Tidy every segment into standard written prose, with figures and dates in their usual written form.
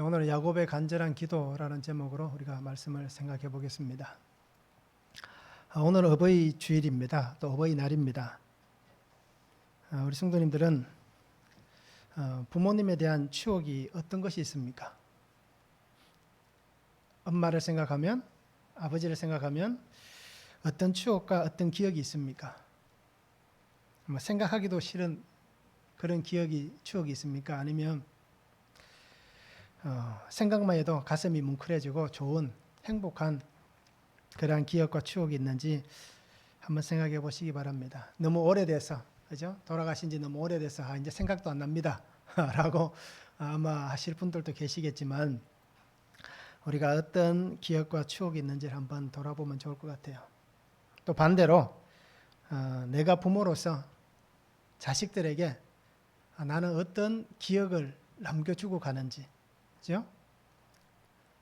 오늘은 야곱의 간절한 기도라는 제목으로 우리가 말씀을 생각해 보겠습니다. 오늘은 어버이 주일입니다. 또 어버이날입니다. 우리 성도님들은 부모님에 대한 추억이 어떤 것이 있습니까? 엄마를 생각하면, 아버지를 생각하면 어떤 추억과 어떤 기억이 있습니까? 생각하기도 싫은 그런 추억이 있습니까? 아니면 생각만 해도 가슴이 뭉클해지고 좋은 행복한 그러한 기억과 추억이 있는지 한번 생각해 보시기 바랍니다. 너무 오래돼서, 그죠? 돌아가신 지 너무 오래돼서 이제 생각도 안 납니다 라고 아마 하실 분들도 계시겠지만, 우리가 어떤 기억과 추억이 있는지를 한번 돌아보면 좋을 것 같아요. 또 반대로 내가 부모로서 자식들에게 나는 어떤 기억을 남겨주고 가는지, 그죠?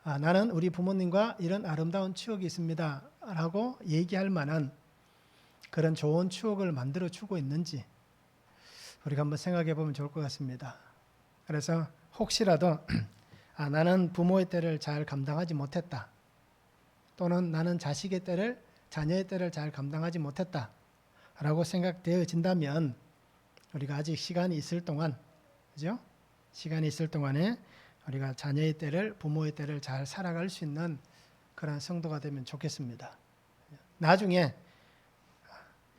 나는 우리 부모님과 이런 아름다운 추억이 있습니다 라고 얘기할 만한 그런 좋은 추억을 만들어 주고 있는지 우리가 한번 생각해 보면 좋을 것 같습니다. 그래서 혹시라도 나는 부모의 때를 잘 감당하지 못했다, 또는 나는 자녀의 때를 잘 감당하지 못했다 라고 생각되어진다면, 우리가 아직 시간이 있을 동안, 그죠? 시간이 있을 동안에 우리가 자녀의 때를, 부모의 때를 잘 살아갈 수 있는 그런 성도가 되면 좋겠습니다. 나중에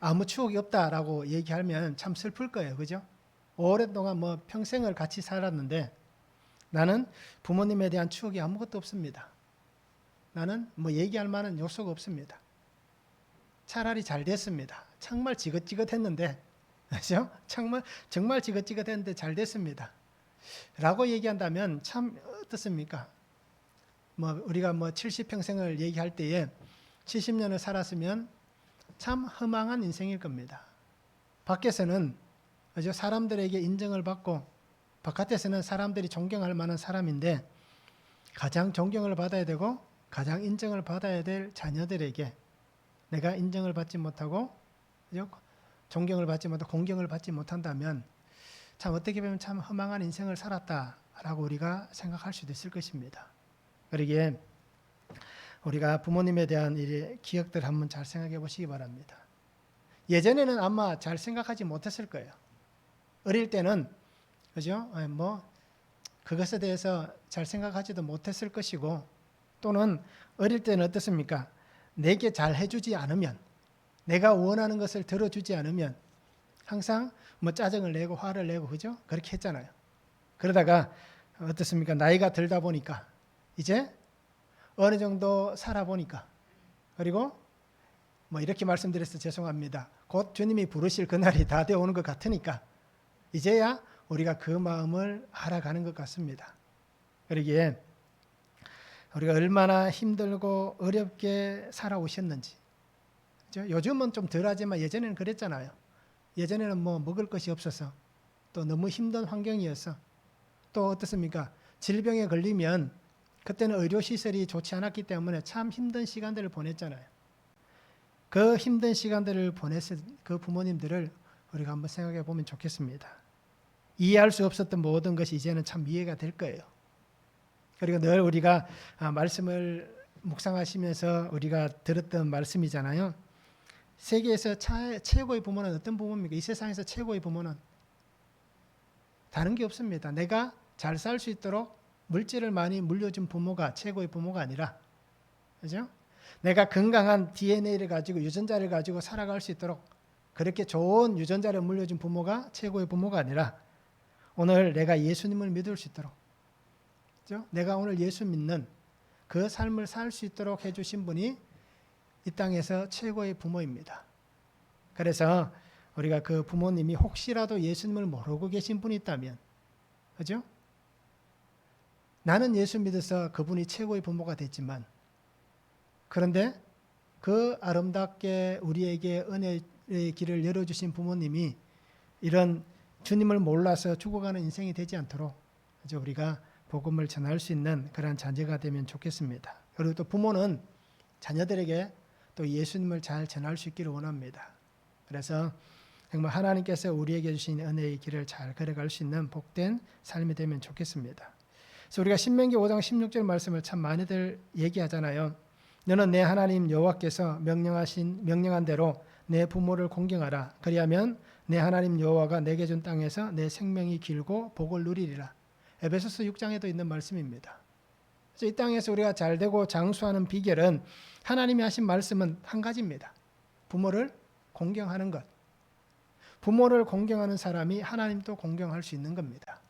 아무 추억이 없다라고 얘기하면 참 슬플 거예요. 그죠? 오랫동안 평생을 같이 살았는데 나는 부모님에 대한 추억이 아무것도 없습니다. 나는 얘기할 만한 요소가 없습니다. 차라리 잘 됐습니다. 정말 지긋지긋했는데, 그죠? 정말 지긋지긋했는데 잘 됐습니다 라고 얘기한다면 참 어떻습니까? 우리가 70평생을 얘기할 때에 70년을 살았으면 참 허망한 인생일 겁니다. 밖에서는, 그죠? 사람들에게 인정을 받고, 바깥에서는 사람들이 존경할 만한 사람인데, 가장 존경을 받아야 되고 가장 인정을 받아야 될 자녀들에게 내가 인정을 받지 못하고, 그죠? 존경을 받지 못하고 공경을 받지 못한다면 참 어떻게 보면 참 허망한 인생을 살았다라고 우리가 생각할 수도 있을 것입니다. 그러기에 우리가 부모님에 대한 기억들 한번 잘 생각해 보시기 바랍니다. 예전에는 아마 잘 생각하지 못했을 거예요. 어릴 때는, 그죠? 그것에 대해서 잘 생각하지도 못했을 것이고, 또는 어릴 때는 어떻습니까? 내게 잘 해주지 않으면, 내가 원하는 것을 들어주지 않으면 항상 짜증을 내고 화를 내고, 그죠? 그렇게 했잖아요. 그러다가 어떻습니까? 나이가 들다 보니까, 이제 어느 정도 살아보니까, 그리고 이렇게 말씀드려서 죄송합니다. 곧 주님이 부르실 그날이 다 되어 오는 것 같으니까 이제야 우리가 그 마음을 알아가는 것 같습니다. 그러기에 우리가 얼마나 힘들고 어렵게 살아오셨는지, 그죠? 요즘은 좀 덜하지만 예전에는 그랬잖아요. 예전에는 먹을 것이 없어서, 또 너무 힘든 환경이어서, 또 어떻습니까? 질병에 걸리면 그때는 의료시설이 좋지 않았기 때문에 참 힘든 시간들을 보냈잖아요. 그 힘든 시간들을 보냈을 그 부모님들을 우리가 한번 생각해 보면 좋겠습니다. 이해할 수 없었던 모든 것이 이제는 참 이해가 될 거예요. 그리고 늘 우리가 말씀을 묵상하시면서 우리가 들었던 말씀이잖아요. 세계에서 최고의 부모는 어떤 부모입니까? 이 세상에서 최고의 부모는 다른 게 없습니다. 내가 잘 살 수 있도록 물질을 많이 물려준 부모가 최고의 부모가 아니라, 그죠? 내가 건강한 DNA를 가지고, 유전자를 가지고 살아갈 수 있도록 그렇게 좋은 유전자를 물려준 부모가 최고의 부모가 아니라, 오늘 내가 예수님을 믿을 수 있도록, 그죠? 내가 오늘 예수 믿는 그 삶을 살 수 있도록 해주신 분이 이 땅에서 최고의 부모입니다. 그래서 우리가 그 부모님이 혹시라도 예수님을 모르고 계신 분이 있다면, 그죠? 나는 예수 믿어서 그분이 최고의 부모가 됐지만, 그런데 그 아름답게 우리에게 은혜의 길을 열어주신 부모님이 이런 주님을 몰라서 죽어가는 인생이 되지 않도록, 그죠? 우리가 복음을 전할 수 있는 그런 자녀가 되면 좋겠습니다. 그리고 또 부모는 자녀들에게 또 예수님을 잘 전할 수 있기를 원합니다. 그래서 정말 하나님께서 우리에게 주신 은혜의 길을 잘 걸어갈 수 있는 복된 삶이 되면 좋겠습니다. 그래서 우리가 신명기 5장 16절 말씀을 참 많이들 얘기하잖아요. 너는 내 하나님 여호와께서 명령한 대로 내 부모를 공경하라. 그리하면 내 하나님 여호와가 내게 준 땅에서 내 생명이 길고 복을 누리리라. 에베소서 6장에도 있는 말씀입니다. 그래서 이 땅에서 우리가 잘되고 장수하는 비결은 하나님이 하신 말씀은 한 가지입니다. 부모를 공경하는 것. 부모를 공경하는 사람이 하나님도 공경할 수 있는 겁니다.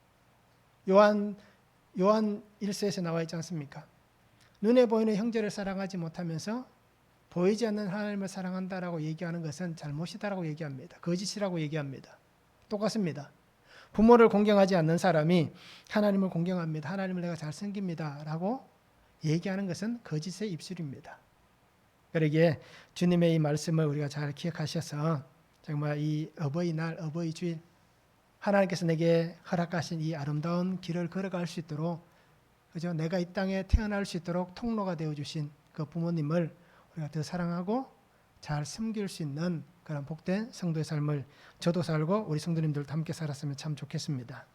요한 1서에서 나와 있지 않습니까? 눈에 보이는 형제를 사랑하지 못하면서 보이지 않는 하나님을 사랑한다라고 얘기하는 것은 잘못이다라고 얘기합니다. 거짓이라고 얘기합니다. 똑같습니다. 부모를 공경하지 않는 사람이 하나님을 공경합니다. 하나님을 내가 잘 섬깁니다 라고 얘기하는 것은 거짓의 입술입니다. 그러기에 주님의 이 말씀을 우리가 잘 기억하셔서 정말 이 어버이날, 어버이 주일 하나님께서 내게 허락하신 이 아름다운 길을 걸어갈 수 있도록, 그죠? 내가 이 땅에 태어날 수 있도록 통로가 되어주신 그 부모님을 우리가 더 사랑하고 잘 섬길 수 있는 그런 복된 성도의 삶을 저도 살고 우리 성도님들도 함께 살았으면 참 좋겠습니다.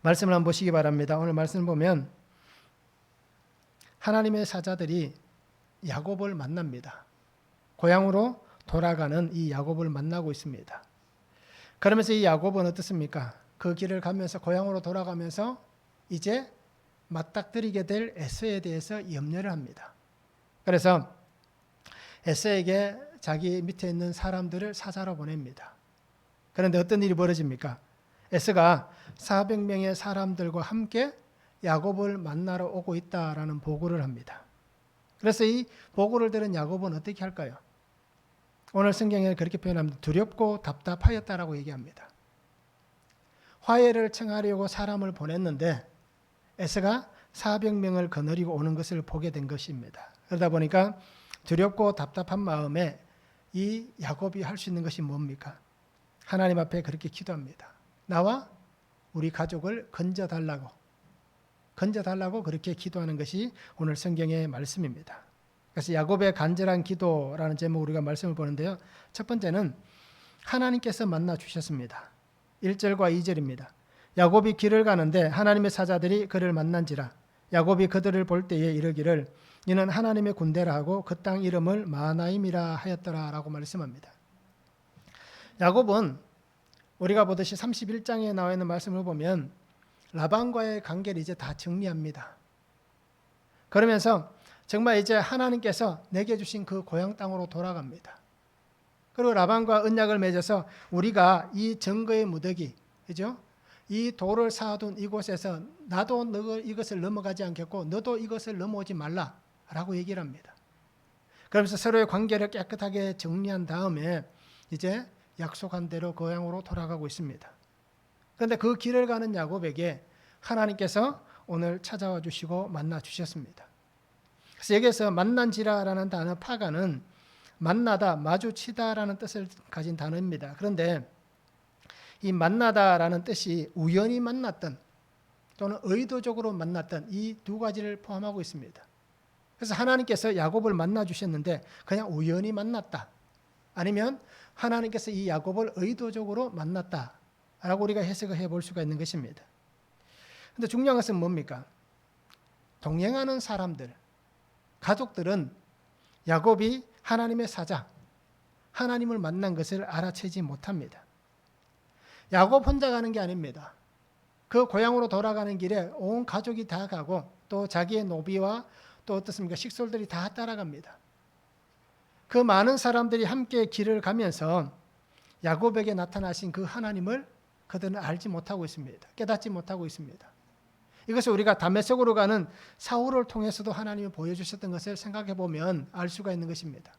말씀을 한번 보시기 바랍니다. 오늘 말씀을 보면 하나님의 사자들이 야곱을 만납니다. 고향으로 돌아가는 이 야곱을 만나고 있습니다. 그러면서 이 야곱은 어떻습니까? 그 길을 가면서 고향으로 돌아가면서 이제 맞닥뜨리게 될 에서에 대해서 염려를 합니다. 그래서 에서에게 자기 밑에 있는 사람들을 사자로 보냅니다. 그런데 어떤 일이 벌어집니까? 에서가 400명의 사람들과 함께 야곱을 만나러 오고 있다라는 보고를 합니다. 그래서 이 보고를 들은 야곱은 어떻게 할까요? 오늘 성경에 그렇게 표현합니다. 두렵고 답답하였다라고 얘기합니다. 화해를 청하려고 사람을 보냈는데 에서가 400명을 거느리고 오는 것을 보게 된 것입니다. 그러다 보니까 두렵고 답답한 마음에 이 야곱이 할 수 있는 것이 뭡니까? 하나님 앞에 그렇게 기도합니다. 나와 우리 가족을 건져달라고 그렇게 기도하는 것이 오늘 성경의 말씀입니다. 그래서 야곱의 간절한 기도라는 제목으로 우리가 말씀을 보는데요. 첫 번째는 하나님께서 만나 주셨습니다. 1절과 2절입니다. 야곱이 길을 가는데 하나님의 사자들이 그를 만난지라. 야곱이 그들을 볼 때에 이르기를 이는 하나님의 군대라 하고 그 땅 이름을 마하나임이라 하였더라 라고 말씀합니다. 야곱은 우리가 보듯이 31장에 나와 있는 말씀을 보면 라반과의 관계를 이제 다 정리합니다. 그러면서 정말 이제 하나님께서 내게 주신 그 고향 땅으로 돌아갑니다. 그리고 라반과 언약을 맺어서 우리가 이 증거의 무더기, 그죠? 이 돌을 쌓아둔 이곳에서 나도 너 이것을 넘어가지 않겠고 너도 이것을 넘어오지 말라라고 얘기를 합니다. 그러면서 서로의 관계를 깨끗하게 정리한 다음에 이제 약속한 대로 고향으로 돌아가고 있습니다. 그런데 그 길을 가는 야곱에게 하나님께서 오늘 찾아와 주시고 만나 주셨습니다. 그래서 여기에서 만난지라라는 단어 파가는 만나다, 마주치다라는 뜻을 가진 단어입니다. 그런데 이 만나다라는 뜻이 우연히 만났던 또는 의도적으로 만났던 이 두 가지를 포함하고 있습니다. 그래서 하나님께서 야곱을 만나 주셨는데 그냥 우연히 만났다. 아니면 하나님께서 이 야곱을 의도적으로 만났다라고 우리가 해석을 해볼 수가 있는 것입니다. 그런데 중요한 것은 뭡니까? 동행하는 사람들, 가족들은 야곱이 하나님의 사자, 하나님을 만난 것을 알아채지 못합니다. 야곱 혼자 가는 게 아닙니다. 그 고향으로 돌아가는 길에 온 가족이 다 가고 또 자기의 노비와 또 어떻습니까? 식솔들이 다 따라갑니다. 그 많은 사람들이 함께 길을 가면서 야곱에게 나타나신 그 하나님을 그들은 알지 못하고 있습니다. 깨닫지 못하고 있습니다. 이것을 우리가 다메섹으로 가는 사울을 통해서도 하나님이 보여주셨던 것을 생각해 보면 알 수가 있는 것입니다.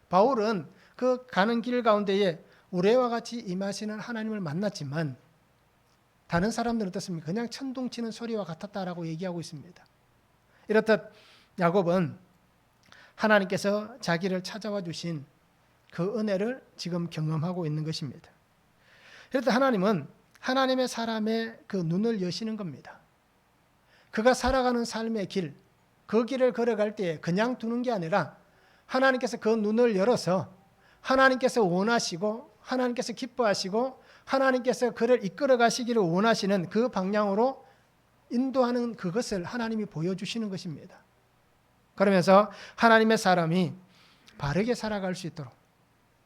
바울은 그 가는 길 가운데에 우레와 같이 임하시는 하나님을 만났지만 다른 사람들은 어떻습니까? 그냥 천둥치는 소리와 같았다라고 얘기하고 있습니다. 이렇듯 야곱은 하나님께서 자기를 찾아와 주신 그 은혜를 지금 경험하고 있는 것입니다. 그래서 하나님은 하나님의 사람의 그 눈을 여시는 겁니다. 그가 살아가는 삶의 길, 그 길을 걸어갈 때에 그냥 두는 게 아니라 하나님께서 그 눈을 열어서 하나님께서 원하시고 하나님께서 기뻐하시고 하나님께서 그를 이끌어 가시기를 원하시는 그 방향으로 인도하는 그것을 하나님이 보여주시는 것입니다. 그러면서 하나님의 사람이 바르게 살아갈 수 있도록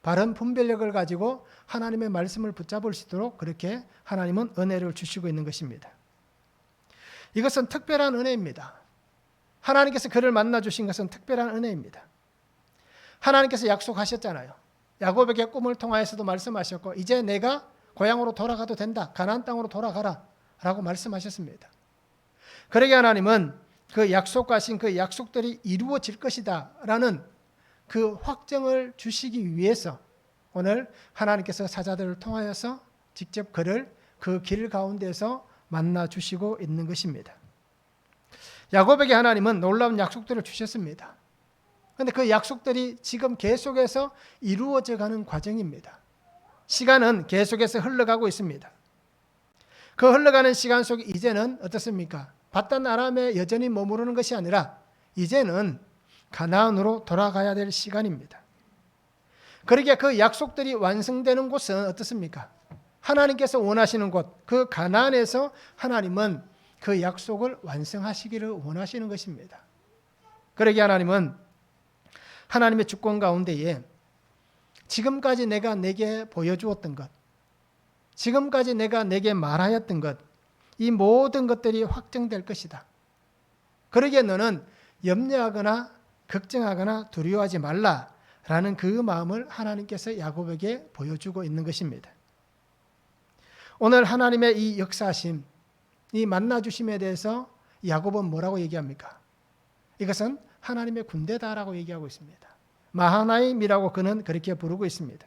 바른 분별력을 가지고 하나님의 말씀을 붙잡을 수 있도록 그렇게 하나님은 은혜를 주시고 있는 것입니다. 이것은 특별한 은혜입니다. 하나님께서 그를 만나 주신 것은 특별한 은혜입니다. 하나님께서 약속하셨잖아요. 야곱에게 꿈을 통하여서도 말씀하셨고 이제 내가 고향으로 돌아가도 된다. 가나안 땅으로 돌아가라 라고 말씀하셨습니다. 그러게 하나님은 그 약속하신 그 약속들이 이루어질 것이다 라는 그 확정을 주시기 위해서 오늘 하나님께서 사자들을 통하여서 직접 그를 그 길 가운데서 만나 주시고 있는 것입니다. 야곱에게 하나님은 놀라운 약속들을 주셨습니다. 그런데 그 약속들이 지금 계속해서 이루어져 가는 과정입니다. 시간은 계속해서 흘러가고 있습니다. 그 흘러가는 시간 속에 이제는 어떻습니까? 바단 아람에 여전히 머무르는 것이 아니라 이제는 가나안으로 돌아가야 될 시간입니다. 그러기에 그 약속들이 완성되는 곳은 어떻습니까? 하나님께서 원하시는 곳, 그 가나안에서 하나님은 그 약속을 완성하시기를 원하시는 것입니다. 그러기에 하나님은 하나님의 주권 가운데에 지금까지 내가 내게 보여주었던 것, 지금까지 내가 내게 말하였던 것, 이 모든 것들이 확정될 것이다. 그러기에 너는 염려하거나 걱정하거나 두려워하지 말라라는 그 마음을 하나님께서 야곱에게 보여주고 있는 것입니다. 오늘 하나님의 이 역사하심, 이 만나주심에 대해서 야곱은 뭐라고 얘기합니까? 이것은 하나님의 군대다라고 얘기하고 있습니다. 마하나임이라고 그는 그렇게 부르고 있습니다.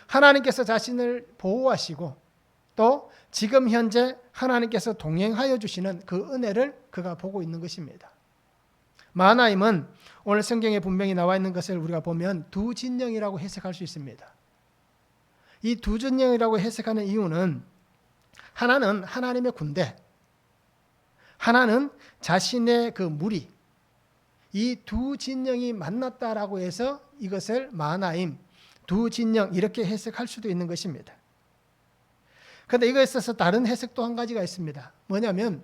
하나님께서 자신을 보호하시고 또 지금 현재 하나님께서 동행하여 주시는 그 은혜를 그가 보고 있는 것입니다. 마하나임은 오늘 성경에 분명히 나와 있는 것을 우리가 보면 두 진영이라고 해석할 수 있습니다. 이 두 진영이라고 해석하는 이유는 하나는 하나님의 군대, 하나는 자신의 그 무리, 이 두 진영이 만났다라고 해서 이것을 마하나임, 두 진영 이렇게 해석할 수도 있는 것입니다. 그런데 이거에 있어서 다른 해석 또 한 가지가 있습니다. 뭐냐면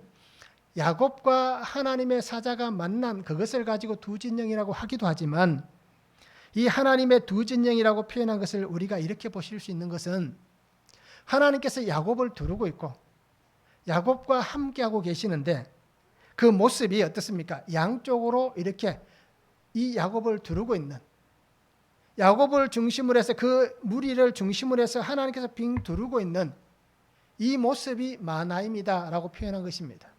야곱과 하나님의 사자가 만난 그것을 가지고 두 진영이라고 하기도 하지만 이 하나님의 두 진영이라고 표현한 것을 우리가 이렇게 보실 수 있는 것은 하나님께서 야곱을 두르고 있고 야곱과 함께하고 계시는데 그 모습이 어떻습니까? 양쪽으로 이렇게 이 야곱을 두르고 있는, 야곱을 중심으로 해서 그 무리를 중심으로 해서 하나님께서 빙 두르고 있는 이 모습이 마하나임이다라고 표현한 것입니다.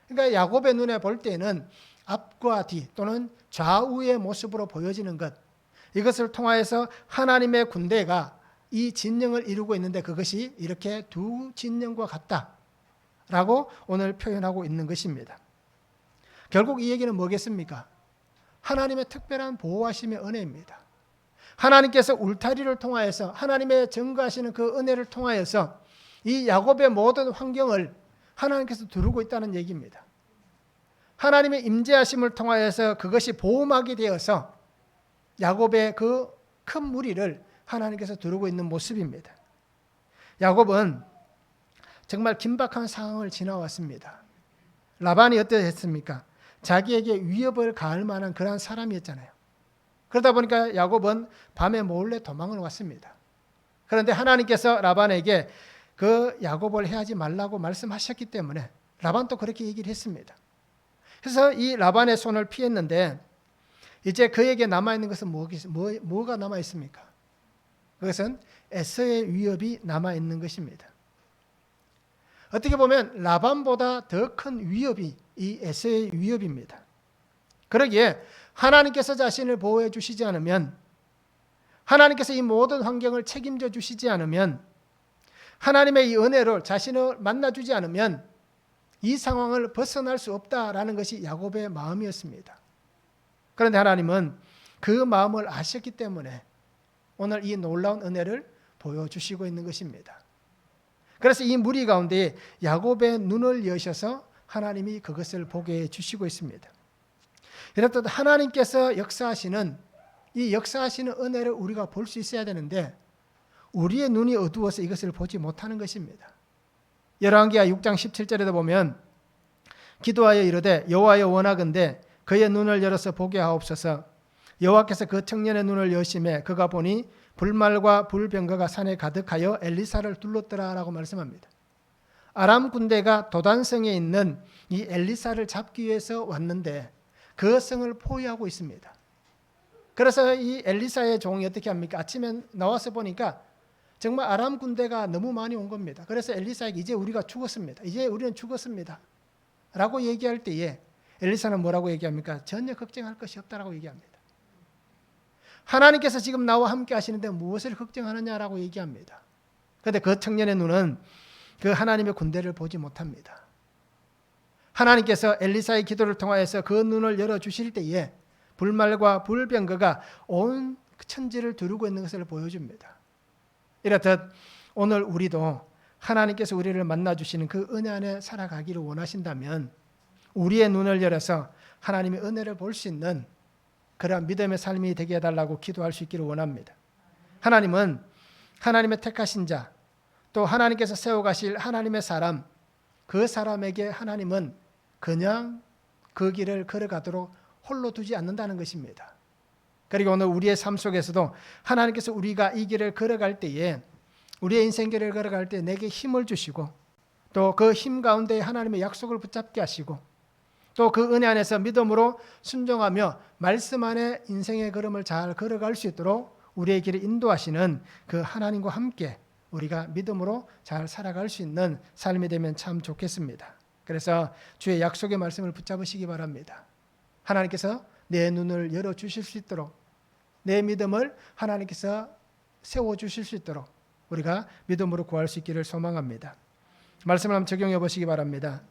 그러니까 야곱의 눈에 볼 때는 앞과 뒤 또는 좌우의 모습으로 보여지는 것, 이것을 통하여서 하나님의 군대가 이 진영을 이루고 있는데 그것이 이렇게 두 진영과 같다라고 오늘 표현하고 있는 것입니다. 결국 이 얘기는 뭐겠습니까? 하나님의 특별한 보호하심의 은혜입니다. 하나님께서 울타리를 통하여서 하나님의 증거하시는 그 은혜를 통하여서 이 야곱의 모든 환경을 하나님께서 두르고 있다는 얘기입니다. 하나님의 임재하심을 통하여서 그것이 보호막이 되어서 야곱의 그 큰 무리를 하나님께서 두르고 있는 모습입니다. 야곱은 정말 긴박한 상황을 지나왔습니다. 라반이 어떠했습니까? 자기에게 위협을 가할 만한 그러한 사람이었잖아요. 그러다 보니까 야곱은 밤에 몰래 도망을 왔습니다. 그런데 하나님께서 라반에게 그 야곱을 해하지 말라고 말씀하셨기 때문에 라반도 그렇게 얘기를 했습니다. 그래서 이 라반의 손을 피했는데 이제 그에게 남아있는 것은 뭐가 남아있습니까? 그것은 에서의 위협이 남아있는 것입니다. 어떻게 보면 라반보다 더 큰 위협이 이 에서의 위협입니다. 그러기에 하나님께서 자신을 보호해 주시지 않으면, 하나님께서 이 모든 환경을 책임져 주시지 않으면, 하나님의 이 은혜를 자신을 만나주지 않으면 이 상황을 벗어날 수 없다라는 것이 야곱의 마음이었습니다. 그런데 하나님은 그 마음을 아셨기 때문에 오늘 이 놀라운 은혜를 보여주시고 있는 것입니다. 그래서 이 무리 가운데 야곱의 눈을 여셔서 하나님이 그것을 보게 해주시고 있습니다. 이렇듯 하나님께서 역사하시는 이 역사하시는 은혜를 우리가 볼 수 있어야 되는데 우리의 눈이 어두워서 이것을 보지 못하는 것입니다. 열왕기하 6장 17절에도 보면 기도하여 이르되 여호와여 원하건대 그의 눈을 열어서 보게 하옵소서. 여호와께서 그 청년의 눈을 여심해 그가 보니 불말과 불병거가 산에 가득하여 엘리사를 둘렀더라라고 말씀합니다. 아람 군대가 도단성에 있는 이 엘리사를 잡기 위해서 왔는데 그 성을 포위하고 있습니다. 그래서 이 엘리사의 종이 어떻게 합니까? 아침에 나와서 보니까 정말 아람 군대가 너무 많이 온 겁니다. 그래서 엘리사에게 이제 우리가 죽었습니다. 이제 우리는 죽었습니다. 라고 얘기할 때에 엘리사는 뭐라고 얘기합니까? 전혀 걱정할 것이 없다라고 얘기합니다. 하나님께서 지금 나와 함께 하시는데 무엇을 걱정하느냐라고 얘기합니다. 그런데 그 청년의 눈은 그 하나님의 군대를 보지 못합니다. 하나님께서 엘리사의 기도를 통하여서 그 눈을 열어주실 때에 불말과 불병거가 온 천지를 두르고 있는 것을 보여줍니다. 이렇듯 오늘 우리도 하나님께서 우리를 만나주시는 그 은혜 안에 살아가기를 원하신다면 우리의 눈을 열어서 하나님의 은혜를 볼 수 있는 그러한 믿음의 삶이 되게 해달라고 기도할 수 있기를 원합니다. 하나님은 하나님의 택하신 자, 또 하나님께서 세워가실 하나님의 사람, 그 사람에게 하나님은 그냥 그 길을 걸어가도록 홀로 두지 않는다는 것입니다. 그리고 오늘 우리의 삶 속에서도 하나님께서 우리가 이 길을 걸어갈 때에 우리의 인생길을 걸어갈 때 내게 힘을 주시고 또 그 힘 가운데 하나님의 약속을 붙잡게 하시고 또 그 은혜 안에서 믿음으로 순종하며 말씀 안에 인생의 걸음을 잘 걸어갈 수 있도록 우리의 길을 인도하시는 그 하나님과 함께 우리가 믿음으로 잘 살아갈 수 있는 삶이 되면 참 좋겠습니다. 그래서 주의 약속의 말씀을 붙잡으시기 바랍니다. 하나님께서 내 눈을 열어주실 수 있도록 내 믿음을 하나님께서 세워주실 수 있도록 우리가 믿음으로 구할 수 있기를 소망합니다. 말씀을 한번 적용해 보시기 바랍니다.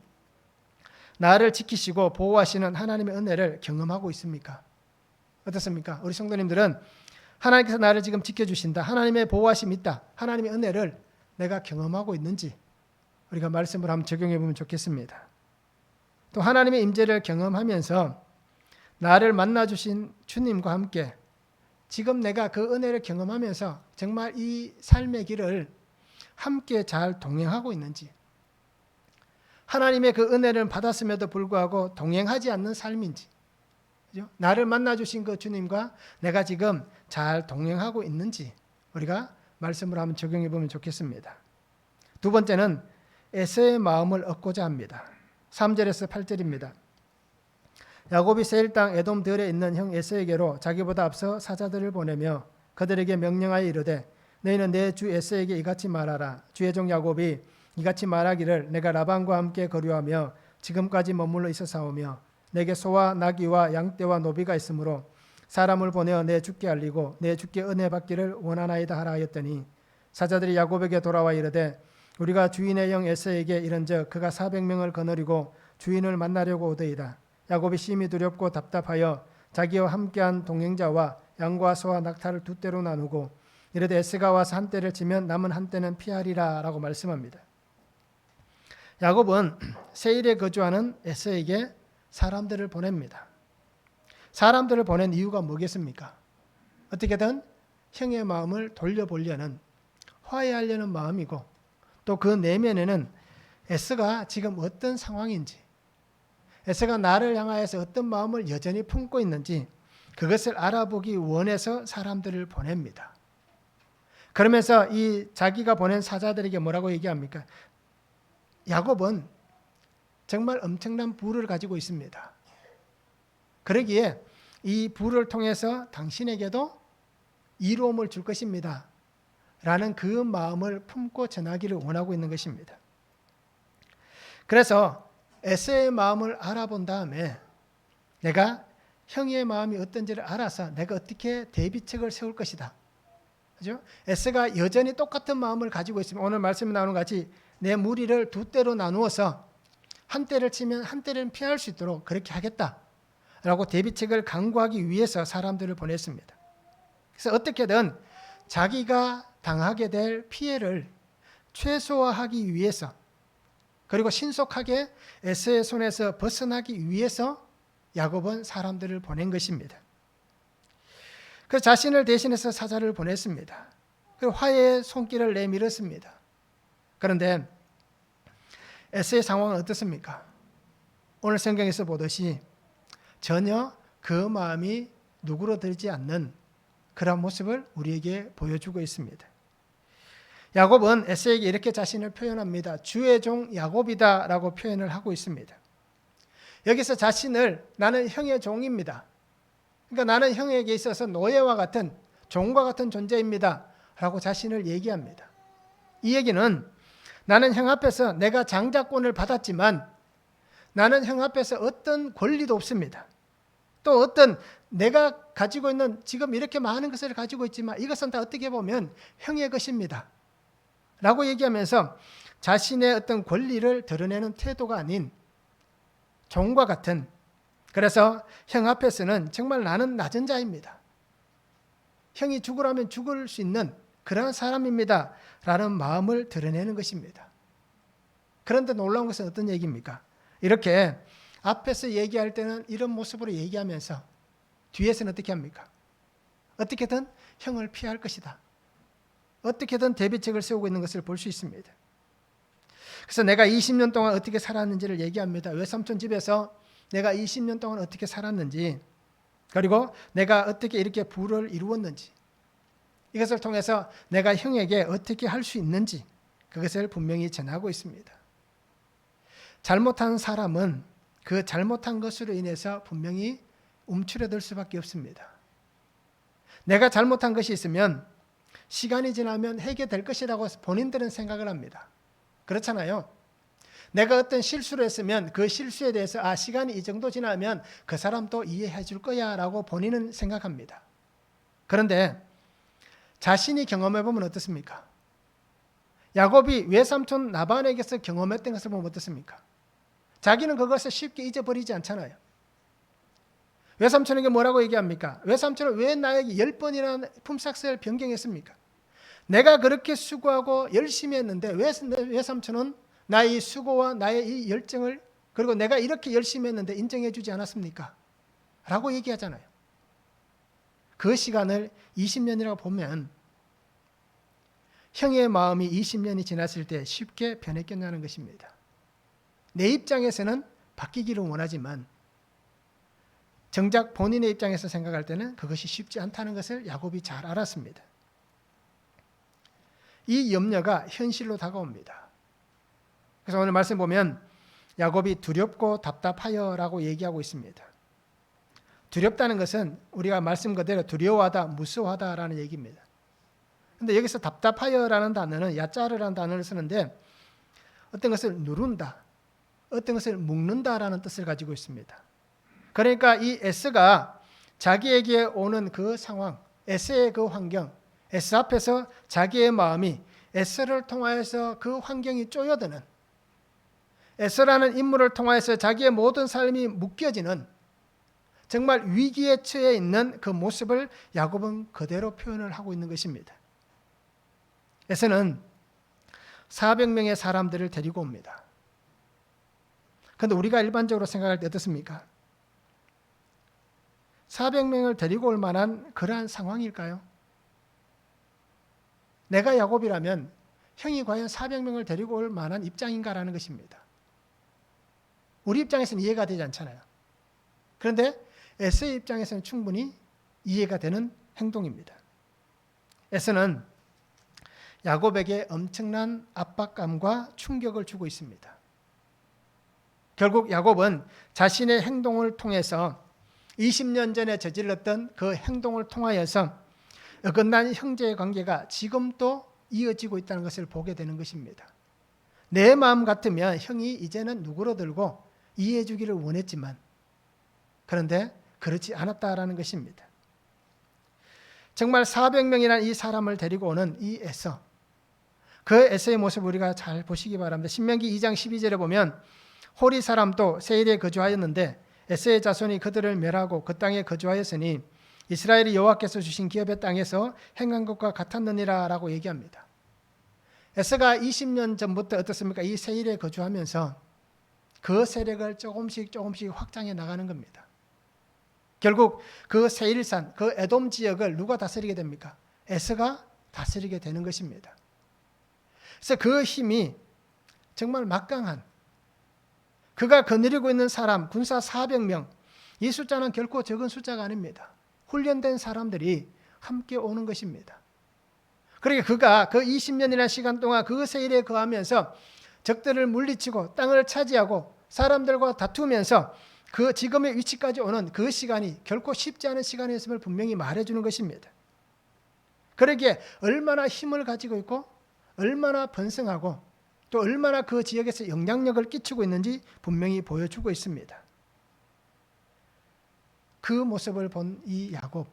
나를 지키시고 보호하시는 하나님의 은혜를 경험하고 있습니까? 어떻습니까? 우리 성도님들은 하나님께서 나를 지금 지켜주신다, 하나님의 보호하심이 있다, 하나님의 은혜를 내가 경험하고 있는지 우리가 말씀을 한번 적용해 보면 좋겠습니다. 또 하나님의 임재를 경험하면서 나를 만나주신 주님과 함께 지금 내가 그 은혜를 경험하면서 정말 이 삶의 길을 함께 잘 동행하고 있는지, 하나님의 그 은혜를 받았음에도 불구하고 동행하지 않는 삶인지, 그죠? 나를 만나주신 그 주님과 내가 지금 잘 동행하고 있는지 우리가 말씀을 한번 적용해 보면 좋겠습니다. 두 번째는 에서의 마음을 얻고자 합니다. 3절에서 8절입니다. 야곱이 세일 땅 에돔 들에 있는 형 에서에게로 자기보다 앞서 사자들을 보내며 그들에게 명령하여 이르되 너희는 내 주 에서에게 이같이 말하라. 주의 종 야곱이 이같이 말하기를 내가 라반과 함께 거류하며 지금까지 머물러 있어사오며 내게 소와 나귀와 양떼와 노비가 있으므로 사람을 보내어 내 주께 알리고 내 주께 은혜 받기를 원하나이다 하라 하였더니 사자들이 야곱에게 돌아와 이르되 우리가 주인의 형 에서에게 이른즉 그가 400명을 거느리고 주인을 만나려고 오더이다. 야곱이 심히 두렵고 답답하여 자기와 함께한 동행자와 양과 소와 낙타를 두 떼로 나누고 이르되 에서가 와서 한 떼를 치면 남은 한 떼는 피하리라 라고 말씀합니다. 야곱은 세일에 거주하는 에서에게 사람들을 보냅니다. 사람들을 보낸 이유가 뭐겠습니까? 어떻게든 형의 마음을 돌려보려는, 화해하려는 마음이고 또 그 내면에는 에서가 지금 어떤 상황인지, 에서가 나를 향하여서 어떤 마음을 여전히 품고 있는지 그것을 알아보기 원해서 사람들을 보냅니다. 그러면서 이 자기가 보낸 사자들에게 뭐라고 얘기합니까? 야곱은 정말 엄청난 부를 가지고 있습니다. 그러기에 이 부를 통해서 당신에게도 이로움을 줄 것입니다. 라는 그 마음을 품고 전하기를 원하고 있는 것입니다. 그래서 에서의 마음을 알아본 다음에 내가 형의 마음이 어떤지를 알아서 내가 어떻게 대비책을 세울 것이다. 그죠? 에서가 여전히 똑같은 마음을 가지고 있으면 오늘 말씀에 나오는 같이 내 무리를 두 떼로 나누어서 한 떼를 치면 한 떼를 피할 수 있도록 그렇게 하겠다라고 대비책을 강구하기 위해서 사람들을 보냈습니다. 그래서 어떻게든 자기가 당하게 될 피해를 최소화하기 위해서 그리고 신속하게 에서의 손에서 벗어나기 위해서 야곱은 사람들을 보낸 것입니다. 그 자신을 대신해서 사자를 보냈습니다. 그리고 화해의 손길을 내밀었습니다. 그런데 에서의 상황은 어떻습니까? 오늘 성경에서 보듯이 전혀 그 마음이 누그러들지 않는 그런 모습을 우리에게 보여주고 있습니다. 야곱은 에서에게 이렇게 자신을 표현합니다. 주의 종 야곱이다 라고 표현을 하고 있습니다. 여기서 자신을 나는 형의 종입니다. 그러니까 나는 형에게 있어서 노예와 같은 종과 같은 존재입니다 라고 자신을 얘기합니다. 이 얘기는 나는 형 앞에서 내가 장자권을 받았지만 나는 형 앞에서 어떤 권리도 없습니다. 또 어떤 내가 가지고 있는 지금 이렇게 많은 것을 가지고 있지만 이것은 다 어떻게 보면 형의 것입니다 라고 얘기하면서 자신의 어떤 권리를 드러내는 태도가 아닌 종과 같은, 그래서 형 앞에서는 정말 나는 낮은 자입니다. 형이 죽으라면 죽을 수 있는 그런 사람입니다 라는 마음을 드러내는 것입니다. 그런데 놀라운 것은 어떤 얘기입니까? 이렇게 앞에서 얘기할 때는 이런 모습으로 얘기하면서 뒤에서는 어떻게 합니까? 어떻게든 형을 피할 것이다. 어떻게든 대비책을 세우고 있는 것을 볼 수 있습니다. 그래서 내가 20년 동안 어떻게 살았는지를 얘기합니다. 외삼촌 집에서 내가 20년 동안 어떻게 살았는지, 그리고 내가 어떻게 이렇게 부를 이루었는지, 이것을 통해서 내가 형에게 어떻게 할 수 있는지 그것을 분명히 전하고 있습니다. 잘못한 사람은 그 잘못한 것으로 인해서 분명히 움츠러들 수밖에 없습니다. 내가 잘못한 것이 있으면 시간이 지나면 해결될 것이라고 본인들은 생각을 합니다. 그렇잖아요. 내가 어떤 실수를 했으면 그 실수에 대해서 시간이 이 정도 지나면 그 사람도 이해해 줄 거야 라고 본인은 생각합니다. 그런데 자신이 경험해 보면 어떻습니까? 야곱이 외삼촌 라반에게서 경험했던 것을 보면 어떻습니까? 자기는 그것을 쉽게 잊어버리지 않잖아요. 외삼촌에게 뭐라고 얘기합니까? 외삼촌은 왜 나에게 10번이나 품삯을 변경했습니까? 내가 그렇게 수고하고 열심히 했는데 왜 외삼촌은 나의 이 수고와 나의 이 열정을, 그리고 내가 이렇게 열심히 했는데 인정해 주지 않았습니까? 라고 얘기하잖아요. 그 시간을 20년이라고 보면 형의 마음이 20년이 지났을 때 쉽게 변했겠냐는 것입니다. 내 입장에서는 바뀌기를 원하지만 정작 본인의 입장에서 생각할 때는 그것이 쉽지 않다는 것을 야곱이 잘 알았습니다. 이 염려가 현실로 다가옵니다. 그래서 오늘 말씀 보면 야곱이 두렵고 답답하여라고 얘기하고 있습니다. 두렵다는 것은 우리가 말씀 그대로 두려워하다, 무서워하다라는 얘기입니다. 그런데 여기서 답답하여라는 단어는 야짜르라는 단어를 쓰는데 어떤 것을 누른다, 어떤 것을 묶는다라는 뜻을 가지고 있습니다. 그러니까 이 에스가 자기에게 오는 그 상황, 에스의 그 환경, 에스 앞에서 자기의 마음이 에스를 통하여서 그 환경이 쪼여드는, 에스라는 인물을 통하여서 자기의 모든 삶이 묶여지는 정말 위기에 처해 있는 그 모습을 야곱은 그대로 표현을 하고 있는 것입니다. 에스는 400명의 사람들을 데리고 옵니다. 그런데 우리가 일반적으로 생각할 때 어떻습니까? 400명을 데리고 올 만한 그러한 상황일까요? 내가 야곱이라면 형이 과연 400명을 데리고 올 만한 입장인가라는 것입니다. 우리 입장에서는 이해가 되지 않잖아요. 그런데 에스의 입장에서는 충분히 이해가 되는 행동입니다. 에스는 야곱에게 엄청난 압박감과 충격을 주고 있습니다. 결국 야곱은 자신의 행동을 통해서 20년 전에 저질렀던 그 행동을 통하여서 어긋난 형제의 관계가 지금도 이어지고 있다는 것을 보게 되는 것입니다. 내 마음 같으면 형이 이제는 누그러들고 이해해 주기를 원했지만 그런데 그렇지 않았다라는 것입니다. 정말 400명이라는 이 사람을 데리고 오는 이 에서, 그 에서의 모습 우리가 잘 보시기 바랍니다. 신명기 2장 12절에 보면 호리 사람도 세일에 거주하였는데 에서의 자손이 그들을 멸하고 그 땅에 거주하였으니 이스라엘이 여호와께서 주신 기업의 땅에서 행한 것과 같았느니라 라고 얘기합니다. 에서가 20년 전부터 어떻습니까? 이 세일에 거주하면서 그 세력을 조금씩 확장해 나가는 겁니다. 결국 그 세일산, 그 에돔 지역을 누가 다스리게 됩니까? 에서가 다스리게 되는 것입니다. 그래서 그 힘이 정말 막강한 그가 거느리고 있는 사람 군사 400명, 이 숫자는 결코 적은 숫자가 아닙니다. 훈련된 사람들이 함께 오는 것입니다. 그러니까 그가 그 20년이라는 시간 동안 그 세일에 거하면서 적들을 물리치고 땅을 차지하고 사람들과 다투면서 그 지금의 위치까지 오는 그 시간이 결코 쉽지 않은 시간이었음을 분명히 말해주는 것입니다. 그러기에 얼마나 힘을 가지고 있고 얼마나 번성하고 또 얼마나 그 지역에서 영향력을 끼치고 있는지 분명히 보여주고 있습니다. 그 모습을 본 이 야곱,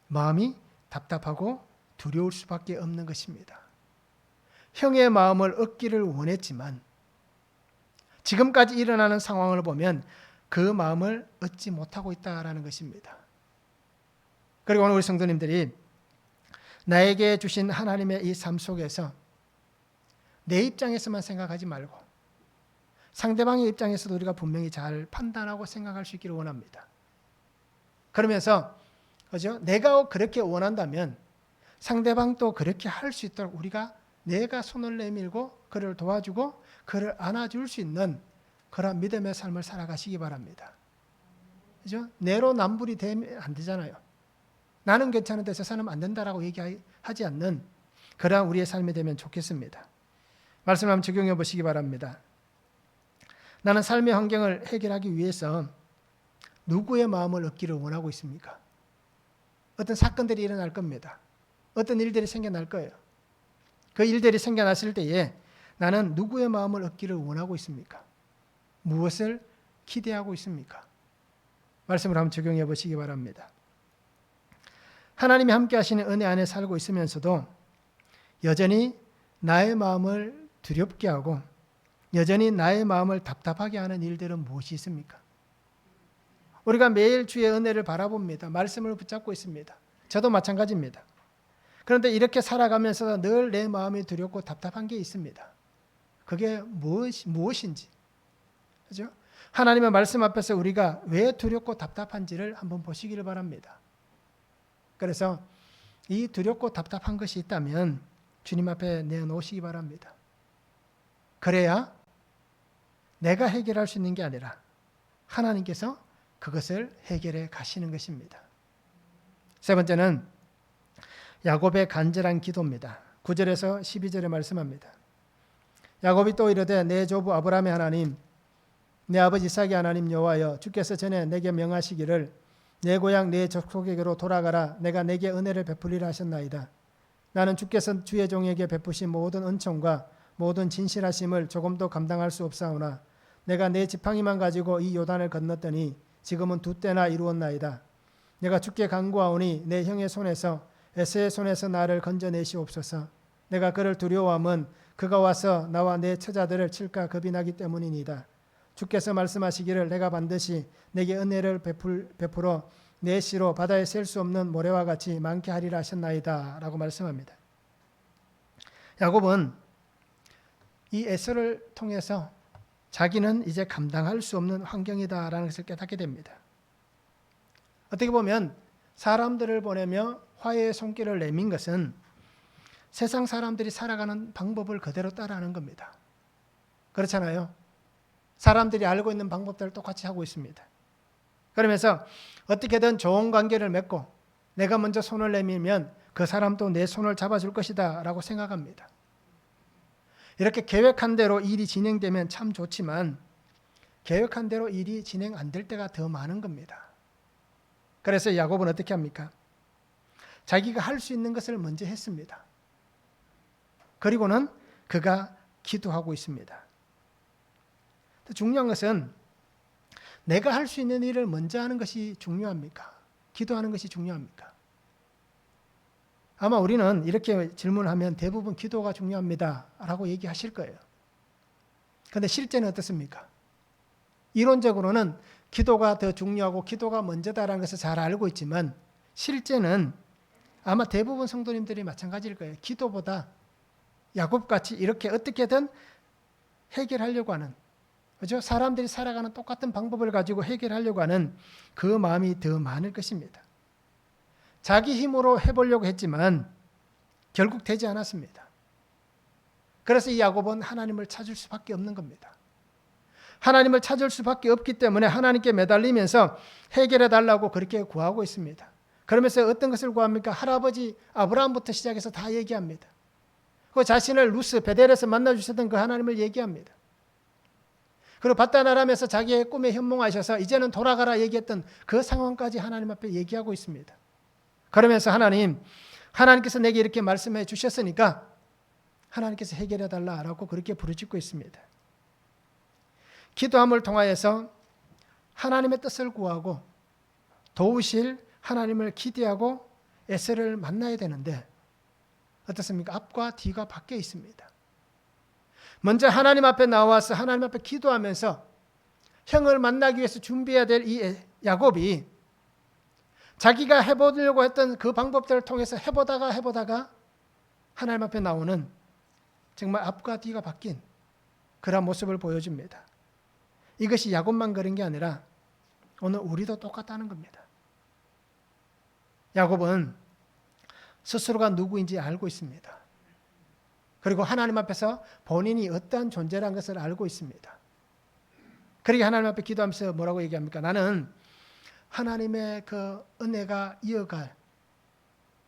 마음이 답답하고 두려울 수밖에 없는 것입니다. 형의 마음을 얻기를 원했지만 지금까지 일어나는 상황을 보면 그 마음을 얻지 못하고 있다라는 것입니다. 그리고 오늘 우리 성도님들이 나에게 주신 하나님의 이 삶 속에서 내 입장에서만 생각하지 말고 상대방의 입장에서도 우리가 분명히 잘 판단하고 생각할 수 있기를 원합니다. 그러면서 그죠? 내가 그렇게 원한다면 상대방도 그렇게 할 수 있도록 내가 손을 내밀고 그를 도와주고 그를 안아줄 수 있는 그런 믿음의 삶을 살아가시기 바랍니다. 그죠? 내로남불이 되면 안 되잖아요. 나는 괜찮은데 저 사람은 안 된다라고 얘기하지 않는 그러한 우리의 삶이 되면 좋겠습니다. 말씀을 한번 적용해 보시기 바랍니다. 나는 삶의 환경을 해결하기 위해서 누구의 마음을 얻기를 원하고 있습니까? 어떤 사건들이 일어날 겁니다. 어떤 일들이 생겨날 거예요. 그 일들이 생겨났을 때에 나는 누구의 마음을 얻기를 원하고 있습니까? 무엇을 기대하고 있습니까? 말씀을 한번 적용해 보시기 바랍니다. 하나님이 함께 하시는 은혜 안에 살고 있으면서도 여전히 나의 마음을 두렵게 하고 여전히 나의 마음을 답답하게 하는 일들은 무엇이 있습니까? 우리가 매일 주의 은혜를 바라봅니다. 말씀을 붙잡고 있습니다. 저도 마찬가지입니다. 그런데 이렇게 살아가면서 늘 내 마음이 두렵고 답답한 게 있습니다. 그게 무엇인지, 그죠? 하나님의 말씀 앞에서 우리가 왜 두렵고 답답한지를 한번 보시기를 바랍니다. 그래서 이 두렵고 답답한 것이 있다면 주님 앞에 내놓으시기 바랍니다. 그래야 내가 해결할 수 있는 게 아니라 하나님께서 그것을 해결해 가시는 것입니다. 세 번째는 야곱의 간절한 기도입니다. 9절에서 12절에 말씀합니다. 야곱이 또 이르되 내 조부 아브라함의 하나님 내 아버지 이삭의 하나님 여호와여 주께서 전에 내게 명하시기를 내 고향 내 족속에게로 돌아가라 내가 내게 은혜를 베풀리라 하셨나이다. 나는 주께서 주의 종에게 베푸신 모든 은총과 모든 진실하심을 조금도 감당할 수 없사오나 내가 내 지팡이만 가지고 이 요단을 건넜더니 지금은 2때나 이루었나이다. 내가 주께 간구하오니 내 형의 손에서 에서의 손에서 나를 건져내시옵소서. 내가 그를 두려워함은 그가 와서 나와 내 처자들을 칠까 겁이 나기 때문이니이다. 주께서 말씀하시기를 내가 반드시 내게 은혜를 베풀어 내 씨로 바다에 셀 수 없는 모래와 같이 많게 하리라 하셨나이다 라고 말씀합니다. 야곱은 이 에서를 통해서 자기는 이제 감당할 수 없는 환경이다라는 것을 깨닫게 됩니다. 어떻게 보면 사람들을 보내며 화해의 손길을 내민 것은 세상 사람들이 살아가는 방법을 그대로 따라하는 겁니다. 그렇잖아요. 사람들이 알고 있는 방법들을 똑같이 하고 있습니다. 그러면서 어떻게든 좋은 관계를 맺고 내가 먼저 손을 내밀면 그 사람도 내 손을 잡아줄 것이다 라고 생각합니다. 이렇게 계획한 대로 일이 진행되면 참 좋지만 계획한 대로 일이 진행 안 될 때가 더 많은 겁니다. 그래서 야곱은 어떻게 합니까? 자기가 할 수 있는 것을 먼저 했습니다. 그리고는 그가 기도하고 있습니다. 중요한 것은 내가 할 수 있는 일을 먼저 하는 것이 중요합니까? 기도하는 것이 중요합니까? 아마 우리는 이렇게 질문하면 대부분 기도가 중요합니다 라고 얘기하실 거예요. 그런데 실제는 어떻습니까? 이론적으로는 기도가 더 중요하고 기도가 먼저다라는 것을 잘 알고 있지만 실제는 아마 대부분 성도님들이 마찬가지일 거예요. 기도보다 야곱같이 이렇게 어떻게든 해결하려고 하는, 그죠? 사람들이 살아가는 똑같은 방법을 가지고 해결하려고 하는 그 마음이 더 많을 것입니다. 자기 힘으로 해보려고 했지만 결국 되지 않았습니다. 그래서 이 야곱은 하나님을 찾을 수밖에 없는 겁니다. 하나님을 찾을 수밖에 없기 때문에 하나님께 매달리면서 해결해 달라고 그렇게 구하고 있습니다. 그러면서 어떤 것을 구합니까? 할아버지 아브라함부터 시작해서 다 얘기합니다. 그 자신을 루스 베델에서 만나주셨던 그 하나님을 얘기합니다. 그리고 바다나람에서 자기의 꿈에 현몽하셔서 이제는 돌아가라 얘기했던 그 상황까지 하나님 앞에 얘기하고 있습니다. 그러면서 하나님께서 내게 이렇게 말씀해 주셨으니까 하나님께서 해결해 달라라고 그렇게 부르짖고 있습니다. 기도함을 통하여서 하나님의 뜻을 구하고 도우실 하나님을 기대하고 에스를 만나야 되는데 어떻습니까? 앞과 뒤가 바뀌어 있습니다. 먼저 하나님 앞에 나와서 하나님 앞에 기도하면서 형을 만나기 위해서 준비해야 될 이 야곱이 자기가 해보려고 했던 그 방법들을 통해서 해보다가 하나님 앞에 나오는 정말 앞과 뒤가 바뀐 그런 모습을 보여줍니다. 이것이 야곱만 그런 게 아니라 오늘 우리도 똑같다는 겁니다. 야곱은 스스로가 누구인지 알고 있습니다. 그리고 하나님 앞에서 본인이 어떠한 존재라는 것을 알고 있습니다. 그러게 하나님 앞에 기도하면서 뭐라고 얘기합니까? 나는 하나님의 그 은혜가 이어갈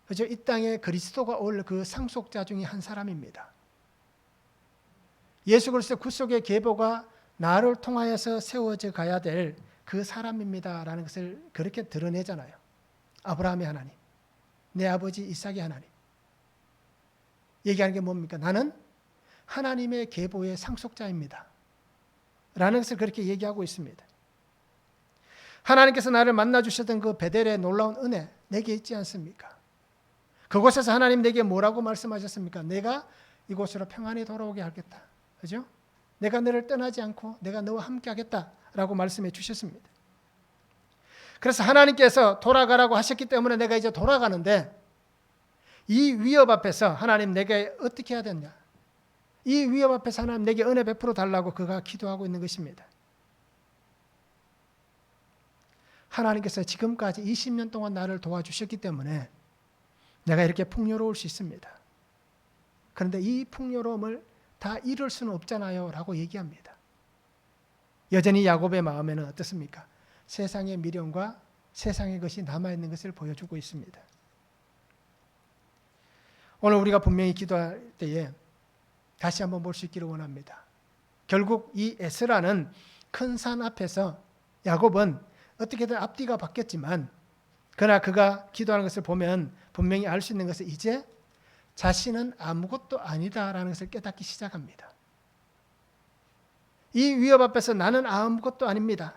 그죠? 이 땅에 그리스도가 올 그 상속자 중에 한 사람입니다. 예수 그리스도의 구속의 계보가 나를 통하여서 세워져 가야 될 그 사람입니다라는 것을 그렇게 드러내잖아요. 아브라함의 하나님, 내 아버지 이삭의 하나님. 얘기하는 게 뭡니까? 나는 하나님의 계보의 상속자입니다. 라는 것을 그렇게 얘기하고 있습니다. 하나님께서 나를 만나주셨던 그 베델의 놀라운 은혜 내게 있지 않습니까? 그곳에서 하나님 내게 뭐라고 말씀하셨습니까? 내가 이곳으로 평안히 돌아오게 하겠다. 그죠? 내가 너를 떠나지 않고 내가 너와 함께 하겠다라고 말씀해 주셨습니다. 그래서 하나님께서 돌아가라고 하셨기 때문에 내가 이제 돌아가는데 이 위협 앞에서 하나님 내게 어떻게 해야 되냐? 이 위협 앞에서 하나님 내게 은혜 베풀어 달라고 그가 기도하고 있는 것입니다. 하나님께서 지금까지 20년 동안 나를 도와주셨기 때문에 내가 이렇게 풍요로울 수 있습니다. 그런데 이 풍요로움을 다 잃을 수는 없잖아요 라고 얘기합니다. 여전히 야곱의 마음에는 어떻습니까? 세상의 미련과 세상의 것이 남아있는 것을 보여주고 있습니다. 오늘 우리가 분명히 기도할 때에 다시 한번 볼 수 있기를 원합니다. 결국 이 에스라는 큰 산 앞에서 야곱은 어떻게든 앞뒤가 바뀌었지만 그러나 그가 기도하는 것을 보면 분명히 알 수 있는 것은 이제 자신은 아무것도 아니다라는 것을 깨닫기 시작합니다. 이 위협 앞에서 나는 아무것도 아닙니다.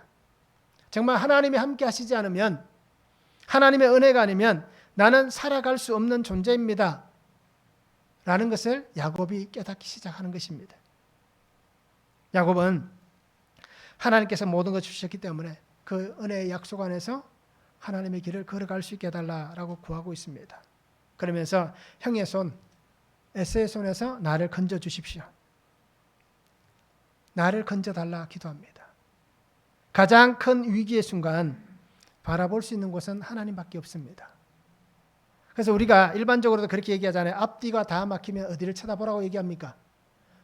정말 하나님이 함께 하시지 않으면 하나님의 은혜가 아니면 나는 살아갈 수 없는 존재입니다. 라는 것을 야곱이 깨닫기 시작하는 것입니다. 야곱은 하나님께서 모든 것을 주셨기 때문에 그 은혜의 약속 안에서 하나님의 길을 걸어갈 수 있게 해달라고 구하고 있습니다. 그러면서 형의 손, 에스의 손에서 나를 건져 주십시오. 나를 건져달라 기도합니다. 가장 큰 위기의 순간 바라볼 수 있는 곳은 하나님밖에 없습니다. 그래서 우리가 일반적으로도 그렇게 얘기하잖아요. 앞뒤가 다 막히면 어디를 쳐다보라고 얘기합니까?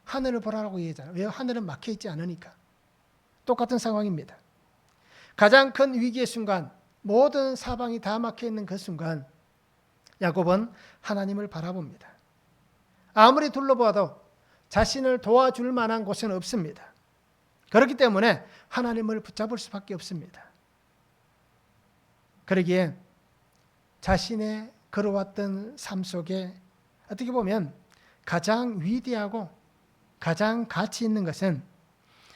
하늘을 보라고 얘기하잖아요. 왜? 하늘은 막혀 있지 않으니까. 똑같은 상황입니다. 가장 큰 위기의 순간, 모든 사방이 다 막혀 있는 그 순간 야곱은 하나님을 바라봅니다. 아무리 둘러봐도 자신을 도와줄 만한 곳은 없습니다. 그렇기 때문에 하나님을 붙잡을 수밖에 없습니다. 그러기에 자신의 걸어왔던 삶 속에 어떻게 보면 가장 위대하고 가장 가치 있는 것은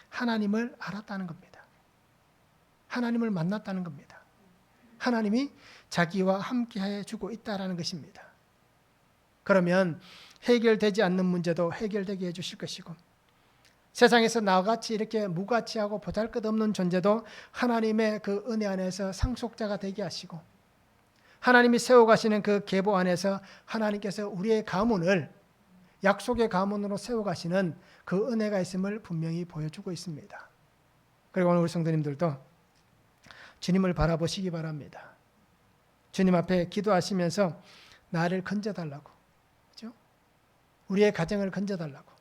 하나님을 알았다는 겁니다. 하나님을 만났다는 겁니다. 하나님이 자기와 함께해 주고 있다는 것입니다. 그러면 해결되지 않는 문제도 해결되게 해주실 것이고 세상에서 나같이 이렇게 무가치하고 보잘것없는 존재도 하나님의 그 은혜 안에서 상속자가 되게 하시고 하나님이 세워가시는 그 계보 안에서 하나님께서 우리의 가문을 약속의 가문으로 세워가시는 그 은혜가 있음을 분명히 보여주고 있습니다. 그리고 오늘 우리 성도님들도 주님을 바라보시기 바랍니다. 주님 앞에 기도하시면서 나를 건져달라고, 그렇죠? 우리의 가정을 건져달라고,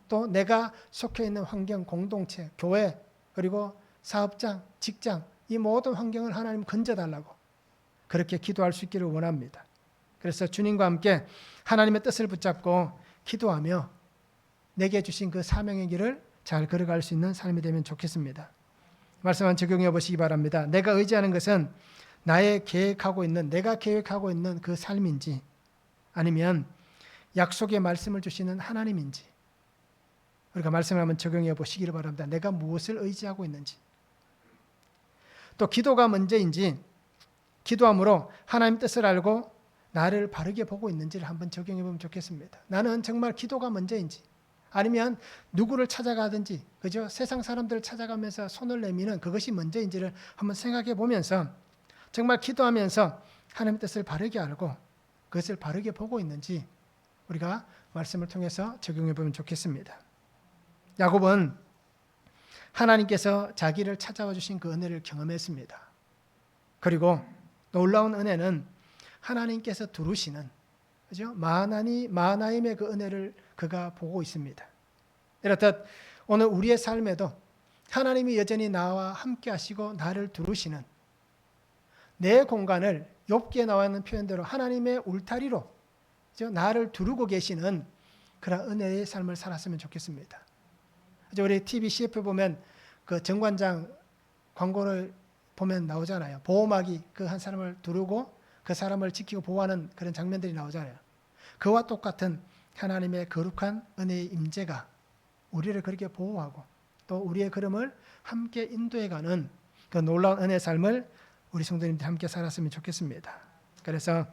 또 내가 속해 있는 환경, 공동체, 교회, 그리고 사업장, 직장, 이 모든 환경을 하나님 건져달라고 그렇게 기도할 수 있기를 원합니다. 그래서 주님과 함께 하나님의 뜻을 붙잡고 기도하며 내게 주신 그 사명의 길을 잘 걸어갈 수 있는 삶이 되면 좋겠습니다. 말씀만 적용해 보시기 바랍니다. 내가 의지하는 것은 내가 계획하고 있는 그 삶인지 아니면 약속의 말씀을 주시는 하나님인지 우리가 말씀을 한번 적용해 보시기를 바랍니다. 내가 무엇을 의지하고 있는지 또 기도가 문제인지 기도함으로 하나님 뜻을 알고 나를 바르게 보고 있는지를 한번 적용해 보면 좋겠습니다. 나는 정말 기도가 문제인지 아니면 누구를 찾아가든지 그죠? 세상 사람들을 찾아가면서 손을 내미는 그것이 문제인지를 한번 생각해 보면서 정말 기도하면서 하나님의 뜻을 바르게 알고 그것을 바르게 보고 있는지 우리가 말씀을 통해서 적용해 보면 좋겠습니다. 야곱은 하나님께서 자기를 찾아와 주신 그 은혜를 경험했습니다. 그리고 놀라운 은혜는 하나님께서 두루시는 그죠? 마하나임의 그 은혜를 그가 보고 있습니다. 이렇듯 오늘 우리의 삶에도 하나님이 여전히 나와 함께 하시고 나를 두루시는 내 공간을 욥기에 나와 있는 표현대로 하나님의 울타리로 그죠? 나를 두르고 계시는 그런 은혜의 삶을 살았으면 좋겠습니다. 우리 TV CF 보면 그 정관장 광고를 보면 나오잖아요. 보호막이 그 한 사람을 두르고 그 사람을 지키고 보호하는 그런 장면들이 나오잖아요. 그와 똑같은 하나님의 거룩한 은혜의 임재가 우리를 그렇게 보호하고 또 우리의 걸음을 함께 인도해가는 그 놀라운 은혜의 삶을 우리 성도님들 함께 살았으면 좋겠습니다. 그래서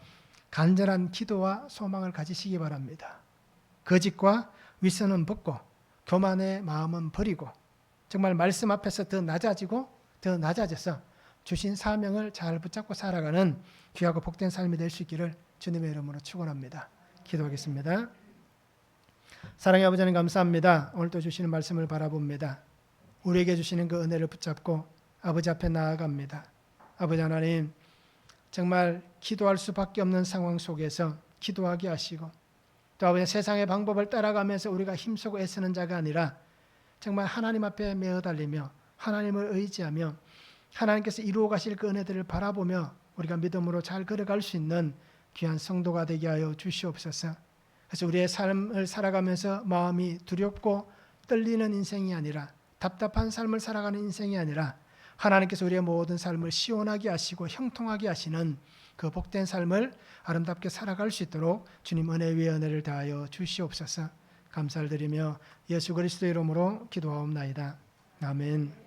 간절한 기도와 소망을 가지시기 바랍니다. 거짓과 윗선은 벗고 교만의 마음은 버리고 정말 말씀 앞에서 더 낮아져서 주신 사명을 잘 붙잡고 살아가는 귀하고 복된 삶이 될 수 있기를 주님의 이름으로 축원합니다. 기도하겠습니다. 사랑의 아버지 하나님 감사합니다. 오늘 또 주시는 말씀을 바라봅니다. 우리에게 주시는 그 은혜를 붙잡고 아버지 앞에 나아갑니다. 아버지 하나님 정말 기도할 수밖에 없는 상황 속에서 기도하게 하시고 또 아버지 세상의 방법을 따라가면서 우리가 힘쓰고 애쓰는 자가 아니라 정말 하나님 앞에 매어 달리며 하나님을 의지하며 하나님께서 이루어 가실 그 은혜들을 바라보며 우리가 믿음으로 잘 걸어갈 수 있는 귀한 성도가 되게 하여 주시옵소서. 그래서 우리의 삶을 살아가면서 마음이 두렵고 떨리는 인생이 아니라 답답한 삶을 살아가는 인생이 아니라 하나님께서 우리의 모든 삶을 시원하게 하시고 형통하게 하시는 그 복된 삶을 아름답게 살아갈 수 있도록 주님 은혜 위에 은혜를 다하여 주시옵소서. 감사를 드리며 예수 그리스도의 이름으로 기도하옵나이다. 아멘.